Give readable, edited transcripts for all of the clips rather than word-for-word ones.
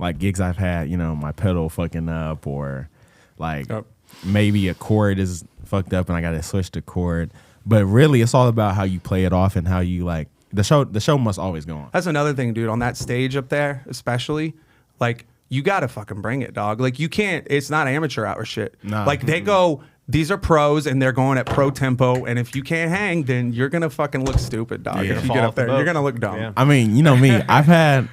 like gigs I've had, my pedal fucking up, or like maybe a chord is fucked up and I gotta switch the chord. But really, it's all about how you play it off and how you like the show must always go on. That's another thing, dude. On that stage up there, especially, like you gotta fucking bring it, dog. Like you can't. It's not amateur hour shit. Nah. Like they go. These are pros and they're going at pro tempo. And if you can't hang, then you're gonna fucking look stupid, dog. Yeah. If you get up there, you're gonna look dumb. I mean, you know me. I've had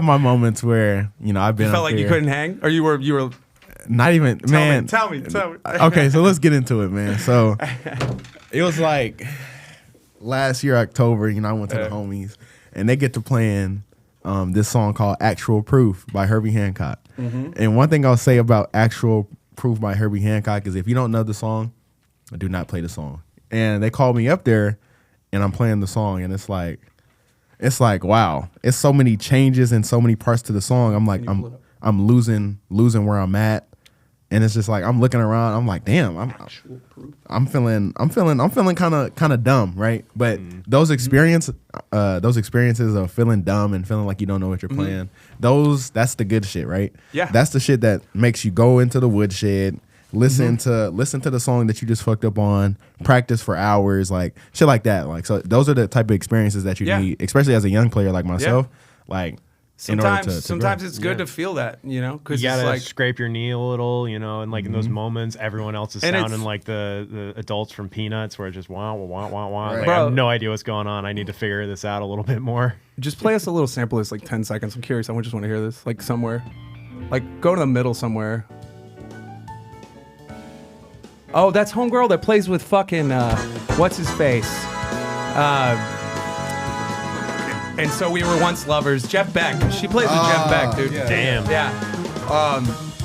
my moments where I've been. You felt like you couldn't hang, or you were. Not even, man. Tell me. Okay, so let's get into it, man. So it was like last year, October, I went to the homies and they get to playing this song called Actual Proof by Herbie Hancock. Mm-hmm. And one thing I'll say about Actual Proof by Herbie Hancock is if you don't know the song, do not play the song. And they called me up there and I'm playing the song and it's like, wow, it's so many changes and so many parts to the song. I'm like, I'm losing where I'm at. And it's just like I'm looking around. I'm like, damn. I'm feeling kind of dumb, right? But those experiences of feeling dumb and feeling like you don't know what you're playing. That's the good shit, right? Yeah. That's the shit that makes you go into the woodshed, listen to the song that you just fucked up on, practice for hours, like shit like that. Like so, those are the type of experiences that you need, especially as a young player like myself. Like. Sometimes it's good to feel that, because you gotta like scrape your knee a little, and like in those moments, everyone else is sounding like the adults from Peanuts, where it's just wah wah wah wah. Right. Like, I have no idea what's going on. I need to figure this out a little bit more. Just play us a little sample. It's like 10 seconds. I'm curious. I just want to hear this, like somewhere, like go to the middle somewhere. Oh, that's homegirl that plays with fucking what's his face. And so we were once lovers. Jeff Beck. She plays with Jeff Beck, dude. Yeah. Damn. Yeah.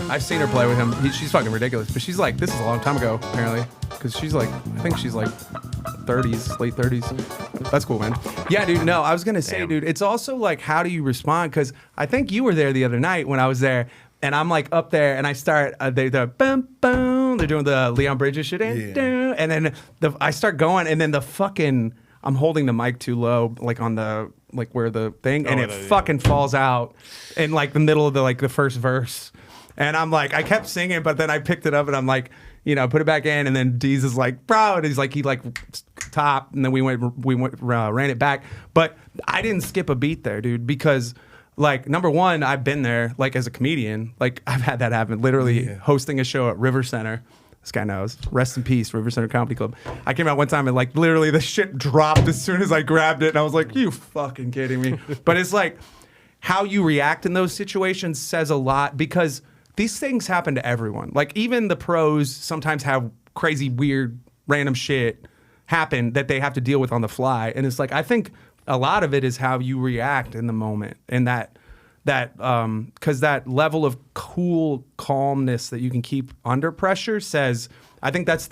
I've seen her play with him. She's fucking ridiculous. But she's like, this is a long time ago, apparently. Because she's like, I think she's like 30s, late 30s. That's cool, man. Yeah, dude. No, I was going to say, dude, it's also like, how do you respond? Because I think you were there the other night when I was there. And I'm like up there and I start, they're boom, boom. They're doing the Leon Bridges shit. Yeah. And then I start going and then I'm holding the mic too low, like on the, like where the thing, and it fucking falls out in like the middle of the first verse. And I'm like, I kept singing, but then I picked it up and I'm like, put it back in. And then Deez is like, bro, and he's like, he top. And then we ran it back. But I didn't skip a beat there, dude, because like, number one, I've been there like as a comedian. Like I've had that happen, literally hosting a show at River Center. This guy knows. Rest in peace, River Center Comedy Club. I came out one time and like literally the shit dropped as soon as I grabbed it. And I was like, you fucking kidding me? But it's like how you react in those situations says a lot because these things happen to everyone. Like even the pros sometimes have crazy, weird, random shit happen that they have to deal with on the fly. And it's like, I think a lot of it is how you react in the moment. And because that level of cool calmness that you can keep under pressure says, I think that's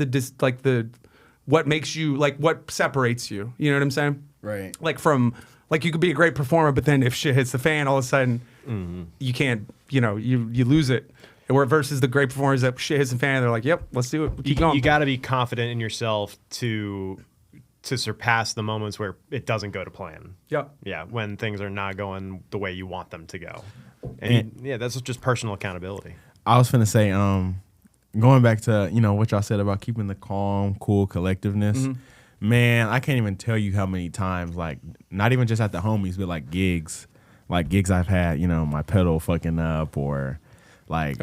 what makes you, like what separates you. You know what I'm saying? Right. Like you could be a great performer, but then if shit hits the fan, all of a sudden you can't, you lose it. Or versus the great performers that shit hits the fan, they're like, yep, let's do it. Keep going. You got to be confident in yourself to surpass the moments where it doesn't go to plan. Yep. Yeah, when things are not going the way you want them to go. And that's just personal accountability. I was finna say, going back to, what y'all said about keeping the calm, cool collectiveness, man, I can't even tell you how many times, like, not even just at the homies, but like gigs I've had, my pedal fucking up, or like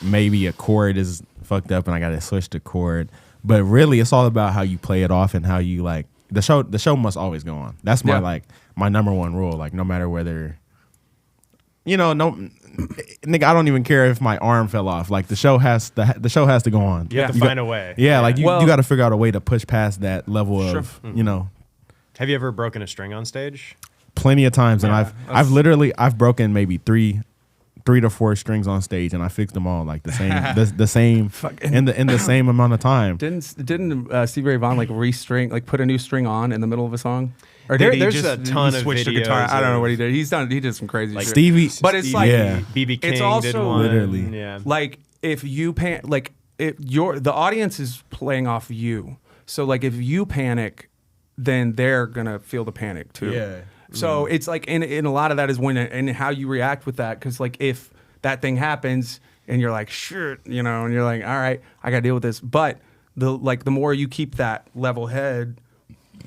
maybe a chord is fucked up and I gotta switch the chord. But really, it's all about how you play it off and how you like the show must always go on. That's my my number one rule. Like no matter whether, nigga, I don't even care if my arm fell off. Like the show has to go on. You have to find a way. Yeah, like you got to figure out a way to push past that level of Have you ever broken a string on stage? Plenty of times, and I've broken maybe three to four strings on stage, and I fixed them all like the same in the same amount of time. Didn't Stevie Ray Vaughan like restring, like put a new string on in the middle of a song? Or did there's a ton of switched the guitar? I don't know what he did. He did some crazy like shit. Stevie, but it's like BB King it's also did one. Literally, like if you the audience is playing off you. So like if you panic, then they're gonna feel the panic too. Yeah. So it's like, and a lot of that is when and how you react with that. Because like if that thing happens and you're like, shit, you know, and you're like, all right, I got to deal with this. But the more you keep that level head,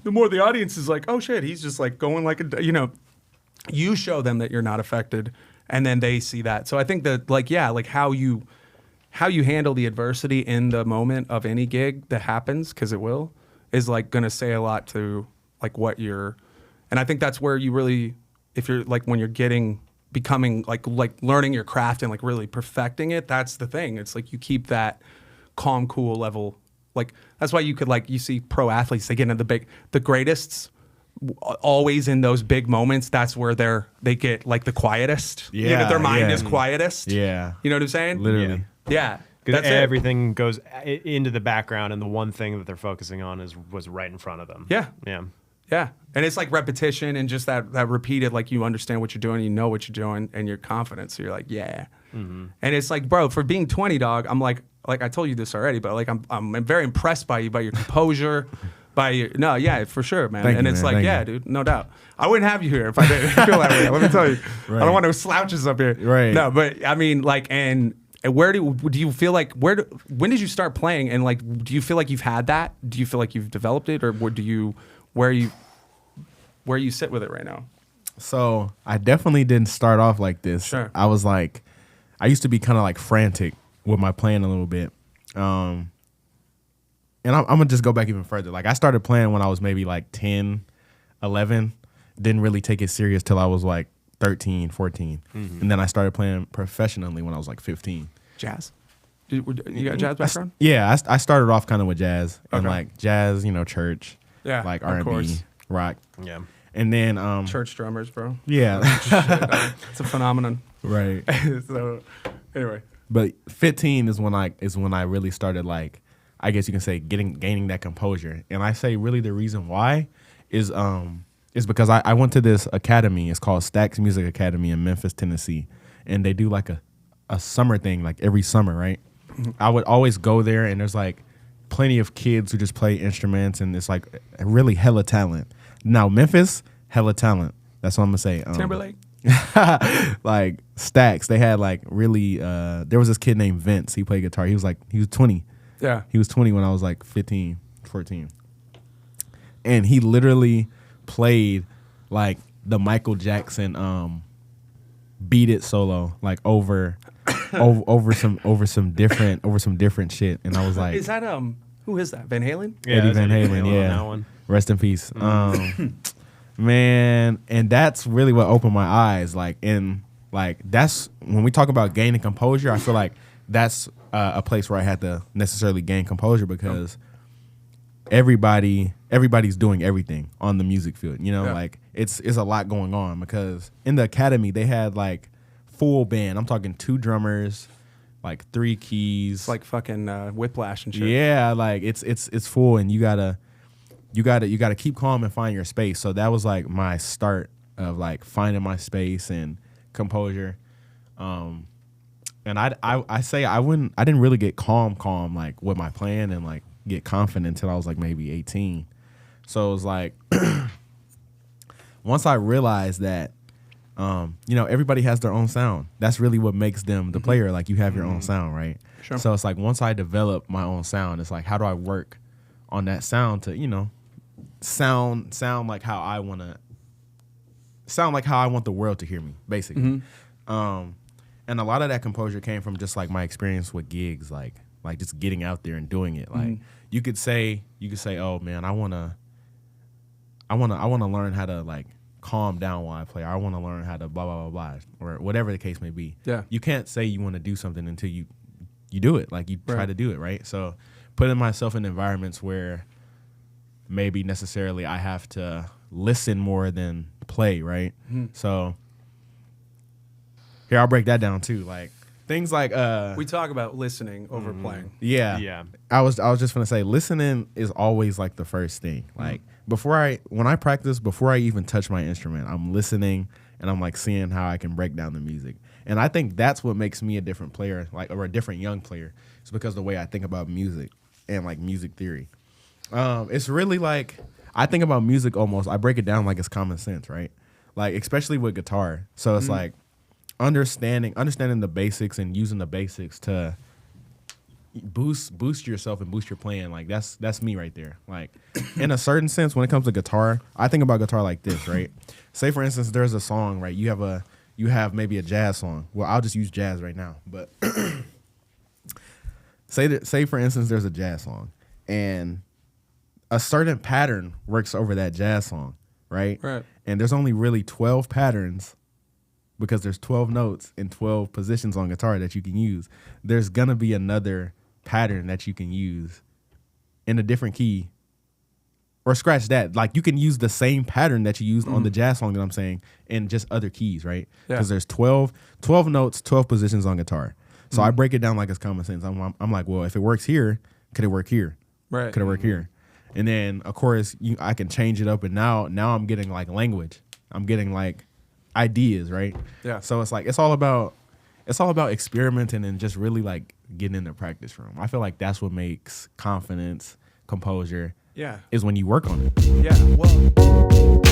the more the audience is like, oh shit, he's just like going like a, you know, you show them that you're not affected, and then they see that. So I think that like, yeah, like how you handle the adversity in the moment of any gig that happens, because it will, is like going to say a lot to like what you're, and I think that's where you really, if you're like when you're becoming like learning your craft and like really perfecting it, that's the thing. It's like you keep that calm, cool level. Like that's why you could like, you see pro athletes, they get into the greatest, always in those big moments. That's where they get like the quietest. Yeah, you know, their mind is quietest. Yeah. You know what I'm saying? Literally. Yeah. Because everything goes into the background, and the one thing that they're focusing on was right in front of them. Yeah. Yeah. Yeah. And it's like repetition and just that repeated, like you understand what you're doing, you know what you're doing, and you're confident. So you're like, yeah. Mm-hmm. And it's like, bro, for being 20, dog, I'm like I told you this already, but like I'm very impressed by you, by your composure, no, yeah, for sure, man. Thank and you, it's man. like, Thank yeah, you. dude, no doubt. I wouldn't have you here if I didn't feel that way. Let me tell you. Right. I don't want no slouches up here. Right. No, but I mean, like, and where do you feel like, when did you start playing? And like, do you feel like you've had that? Do you feel like you've developed it? Or where you sit with it right now? So I definitely didn't start off like this. Sure. I used to be kind of like frantic with my playing a little bit. And I'm gonna just go back even further. Like I started playing when I was maybe like 10, 11. Didn't really take it serious till I was like 13, 14. Mm-hmm. And then I started playing professionally when I was like 15. Jazz? You got a jazz background? Yeah, I started off kind of with jazz. And Okay. like jazz, you know, church. Yeah, like of R&B, course. rock. Yeah. And then Church drummers, bro. yeah. It's a phenomenon. Right. So anyway. But 15 is when I really started, like, I guess you can say gaining that composure. And I say really the reason why is because I went to this academy. It's called Stax Music Academy in Memphis, Tennessee. And they do like a summer thing, like every summer, right? Mm-hmm. I would always go there, and there's like plenty of kids who just play instruments, and it's like really hella talent. Now, Memphis, hella talent. That's what I'm going to say. Timberlake? Like Stax, they had like really there was this kid named Vince. He played guitar. He was 20. Yeah. He was 20 when I was like 15, 14. And he literally played like the Michael Jackson Beat It solo, like over some different shit. And I was like, is that who is that? Van Halen? Eddie Van Halen, on yeah. that one. Rest in peace. Man, and that's really what opened my eyes. Like, that's when we talk about gaining composure, I feel like that's a place where I had to necessarily gain composure, because everybody's doing everything on the music field. You know, like it's a lot going on, because in the academy they had like full band. I'm talking 2 drummers, like 3 keys. It's like fucking Whiplash and shit. Yeah, like it's full, and you gotta keep calm and find your space. So that was like my start of like finding my space and composure. And I say I didn't really get calm like with my playing and like get confident until I was like maybe 18. So it was like once I realized that you know, everybody has their own sound. That's really what makes them the player. Like you have your own sound, right? Sure. So it's like once I develop my own sound, it's like how do I work on that sound to, you know, sound like how I want the world to hear me, basically. Mm-hmm. And a lot of that composure came from just like my experience with gigs, like just getting out there and doing it. Like you could say, oh man, I wanna learn how to like calm down while I play. I want to learn how to blah blah blah blah, or whatever the case may be. Yeah, you can't say you want to do something until you do it. Like you try to do it, right? So putting myself in environments where maybe necessarily I have to listen more than play, right? Mm-hmm. So here, I'll break that down too. Like things like we talk about listening over playing. Yeah. I was just gonna say listening is always like the first thing. Like when I practice, before I even touch my instrument, I'm listening and I'm like seeing how I can break down the music. And I think that's what makes me a different player, like, or a different young player. It's because of the way I think about music and like music theory. It's really like I think about music almost. I break it down like it's common sense, right? like especially with guitar. So it's like understanding the basics and using the basics to boost yourself and boost your playing. Like that's me right there. Like in a certain sense, when it comes to guitar, I think about guitar like this, right? Say for instance, there's a song, right? You have maybe a jazz song. Well, I'll just use jazz right now, but say for instance, there's a jazz song and a certain pattern works over that jazz song, right? Right. And there's only really 12 patterns because there's 12 notes and 12 positions on guitar that you can use. There's gonna be another pattern that you can use in a different key, or scratch that. Like you can use the same pattern that you used on the jazz song that I'm saying in just other keys, right? Because there's 12 notes, 12 positions on guitar. So I break it down like it's common sense. I'm like, well, if it works here, could it work here? Right. Could it work here? And then of course I can change it up, and now I'm getting like language. I'm getting like ideas, right? Yeah. So it's like it's all about experimenting and just really like getting in the practice room. I feel like that's what makes confidence, composure. Yeah. Is when you work on it. Yeah. Well.